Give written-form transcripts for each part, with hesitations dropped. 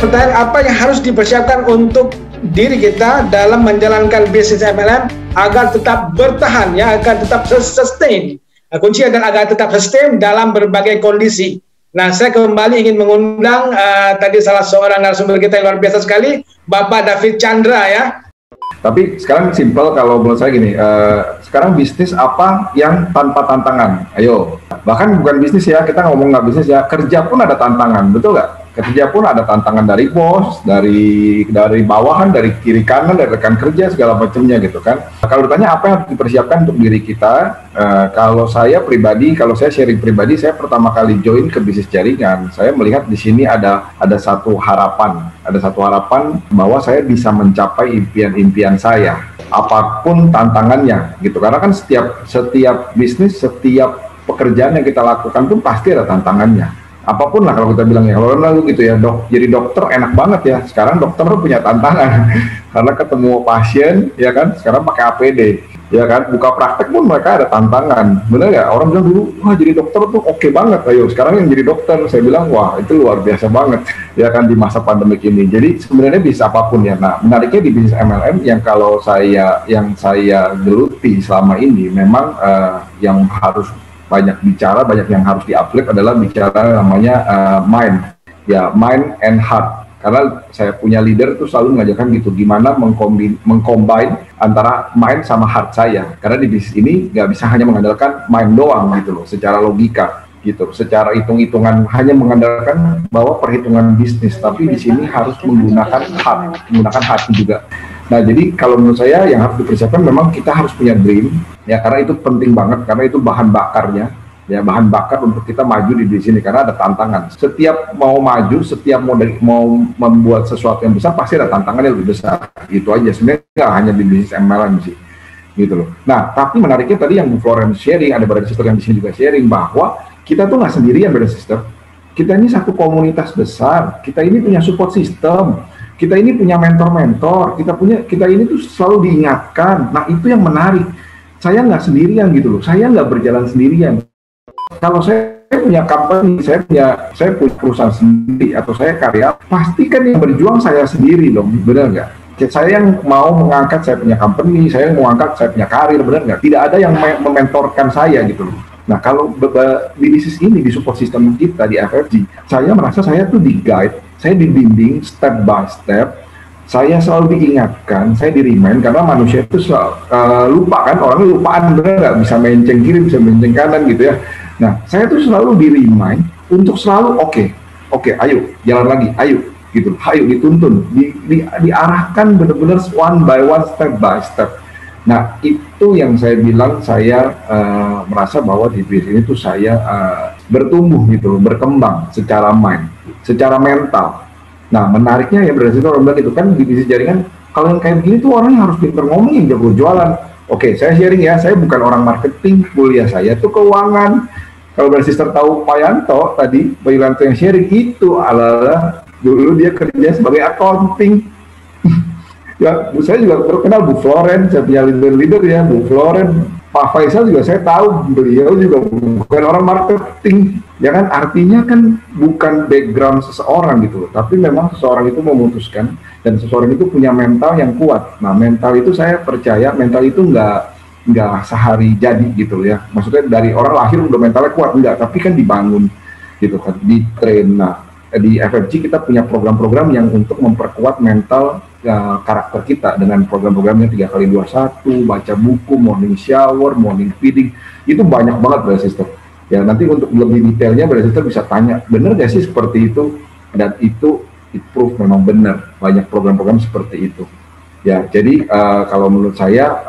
pertanyaan, apa yang harus dipersiapkan untuk diri kita dalam menjalankan bisnis MLM agar tetap bertahan, ya, agar tetap sustain. Kunci adalah agar tetap sustain dalam berbagai kondisi. Nah, saya kembali ingin mengundang tadi salah seorang narasumber kita yang luar biasa sekali, Bapak David Chandra, ya. Tapi sekarang simpel kalau menurut saya gini, sekarang bisnis apa yang tanpa tantangan? Ayo, bahkan bukan bisnis ya, kita ngomong nggak bisnis ya, kerja pun ada tantangan, betul nggak? Kerja pun ada tantangan dari bos, dari bawahan, dari kiri kanan, dari rekan kerja, segala macamnya gitu kan. Kalau ditanya apa yang harus dipersiapkan untuk diri kita, kalau saya pribadi, kalau saya sharing pribadi, saya pertama kali join ke bisnis jaringan, saya melihat di sini ada satu harapan bahwa saya bisa mencapai impian-impian saya, apapun tantangannya gitu. Karena kan setiap bisnis, setiap pekerjaan yang kita lakukan pun pasti ada tantangannya. Apapun lah kalau kita bilang ya, kalau lalu gitu ya, jadi dokter enak banget ya. Sekarang dokter punya tantangan karena ketemu pasien, ya kan. Sekarang pakai APD, ya kan. Buka praktek pun mereka ada tantangan, bener nggak? Orang bilang dulu, wah jadi dokter tuh oke banget. Ayo sekarang yang jadi dokter, saya bilang wah itu luar biasa banget, ya kan, di masa pandemik ini. Jadi sebenarnya bisa apapun ya. Nah, menariknya di bisnis MLM yang saya geluti selama ini, memang yang harus banyak bicara, banyak yang harus di-upgrade adalah bicara namanya mind and heart. Karena saya punya leader tuh selalu mengajarkan gitu, gimana mengcombine antara mind sama heart saya. Karena di bisnis ini nggak bisa hanya mengandalkan mind doang gitu loh, secara logika gitu, secara hitung-hitungan hanya mengandalkan bahwa perhitungan bisnis, tapi di sini harus menggunakan hati juga. Nah, jadi kalau menurut saya yang harus dipersiapkan memang kita harus punya dream, ya, karena itu penting banget, karena itu bahan bakarnya, ya, bahan bakar untuk kita maju di sini, karena ada tantangan. Setiap mau maju, setiap mau membuat sesuatu yang besar, pasti ada tantangan yang lebih besar. Itu aja, sebenarnya nggak hanya di bisnis MLM sih, gitu loh. Nah, tapi menariknya tadi yang Bu Florence sharing, ada brother sister yang di sini juga sharing, bahwa kita tuh nggak sendirian brother sister. Kita ini satu komunitas besar, kita ini punya support system, kita ini punya mentor-mentor, kita ini tuh selalu diingatkan. Nah, itu yang menarik. Saya nggak sendirian gitu loh, saya nggak berjalan sendirian. Kalau saya punya company, saya punya perusahaan sendiri, atau saya karya, pasti kan yang berjuang saya sendiri dong, benar nggak? Saya yang mau mengangkat saya punya company, saya yang mau mengangkat saya punya karir, benar nggak? Tidak ada yang mementorkan saya gitu loh. Nah, kalau di bisnis ini, di support system kita, di FFG, saya merasa saya tuh di-guide, saya dibimbing step by step, saya selalu diingatkan, saya di-remind, karena manusia itu lupa kan, orangnya lupaan, bener nggak? Bisa menceng kiri, bisa menceng kanan gitu ya. Nah, saya tuh selalu di-remind untuk selalu oke, ayo, jalan lagi, ayo, gitu, ayo dituntun, diarahkan benar-benar one by one, step by step. Nah, itu yang saya bilang, saya merasa bahwa di bisnis ini tuh saya bertumbuh gitu, berkembang secara mind, secara mental. Nah, menariknya ya berdasarkan orang bilang itu kan di bisnis jaringan, kalau yang kayak begini tuh orangnya harus pintar ngomong, yang jago jualan. Oke, saya sharing ya, saya bukan orang marketing, kuliah saya tuh keuangan. Kalau brother sister tahu Pak Yanto tadi, Pak Yanto yang sharing itu ala dulu dia kerja sebagai accounting. Ya, saya juga terkenal Bu Florence, saya punya leader ya, Bu Florence. Pak Faisal juga saya tahu, beliau juga bukan orang marketing. Ya kan, artinya kan bukan background seseorang gitu, tapi memang seseorang itu memutuskan, dan seseorang itu punya mental yang kuat. Nah, mental itu saya percaya, mental itu nggak sehari jadi gitu ya. Maksudnya dari orang lahir udah mentalnya kuat, enggak, tapi kan dibangun gitu kan, di train. Nah, di FFG kita punya program-program yang untuk memperkuat mental karakter kita dengan program-programnya 3x21, baca buku, morning shower, morning feeding, itu banyak banget brother sister. Ya, nanti untuk lebih detailnya brother sister bisa tanya, bener gak sih seperti itu? Dan itu proof memang benar, banyak program-program seperti itu. Ya, jadi kalau menurut saya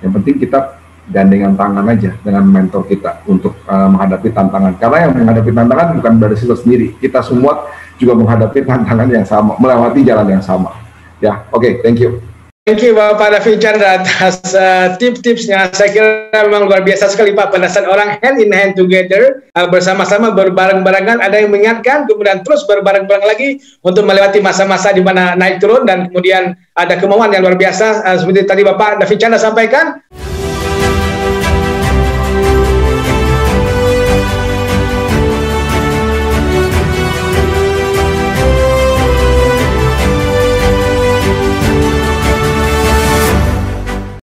yang penting kita gandengan tangan aja dengan mentor kita untuk menghadapi tantangan. Karena yang menghadapi tantangan bukan brother sister sendiri, kita semua juga menghadapi tantangan yang sama, melewati jalan yang sama. Ya, oke, thank you. Thank you Bapak David Chandra atas tips-tipsnya. Saya kira memang luar biasa sekali Pak, pada saat orang hand in hand together, bersama-sama berbareng-barengan, ada yang mengingatkan, kemudian terus berbareng-bareng lagi untuk melewati masa-masa di mana naik turun, dan kemudian ada kemauan yang luar biasa seperti tadi Bapak David Chandra sampaikan.